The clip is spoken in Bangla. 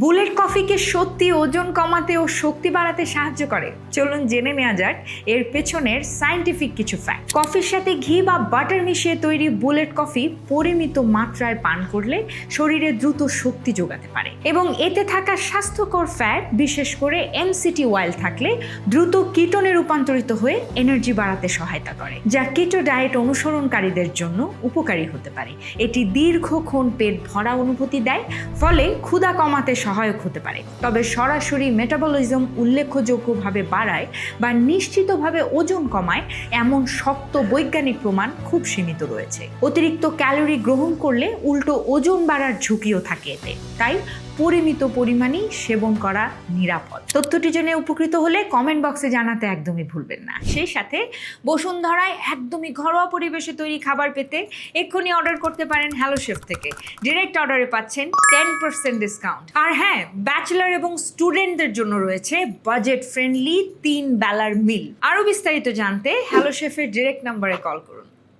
বুলেট কফিকে সত্যি ওজন কমাতে ও শক্তি বাড়াতে সাহায্য করে? চলুন জেনে নেওয়া যাক এর পেছনের সায়েন্টিফিক কিছু ফ্যাক্ট। কফির সাথে ঘি বা বাটার মিশিয়ে তৈরি বুলেট কফি পরিমিত মাত্রায় পান করলে শরীরে দ্রুত শক্তি যোগাতে পারে এবং এতে থাকা স্বাস্থ্যকর ফ্যাট, বিশেষ করে এমসিটি অয়েল থাকলে দ্রুত কিটোনে রূপান্তরিত হয়ে এনার্জি বাড়াতে সহায়তা করে, যা কিটো ডায়েট অনুসরণকারীদের জন্য উপকারী হতে পারে। এটি দীর্ঘক্ষণ পেট ভরা অনুভূতি দেয়, ফলে ক্ষুধা কমাতে সহায়ক হতে পারে। তবে সরাসরি মেটাবলিজম উল্লেখযোগ্যভাবে বাড়ায় বা নিশ্চিতভাবে ওজন কমায় এমন শক্ত বৈজ্ঞানিক প্রমাণ খুব সীমিত রয়েছে। অতিরিক্ত ক্যালোরি গ্রহণ করলে উল্টো ওজন বাড়ার ঝুঁকিও থাকে এতে, তাই পরিমিত পরিমাণেই সেবন করা নিরাপদ। তথ্যটি জেনে উপকৃত হলে কমেন্ট বক্সে জানাতে একদমই ভুলবেন না। সেই সাথে বসুন্ধরায় একদমই ঘরোয়া পরিবেশে তৈরি খাবার পেতে এক্ষুনি অর্ডার করতে পারেন হ্যালো শেফ থেকে। ডিরেক্ট অর্ডারে পাচ্ছেন 10% ডিসকাউন্ট। আর হ্যাঁ, ব্যাচেলর এবং স্টুডেন্টদের জন্য রয়েছে বাজেট ফ্রেন্ডলি 3 বেলার মিল। আরও বিস্তারিত জানতে হ্যালো শেফের ডিরেক্ট নাম্বারে কল করুন।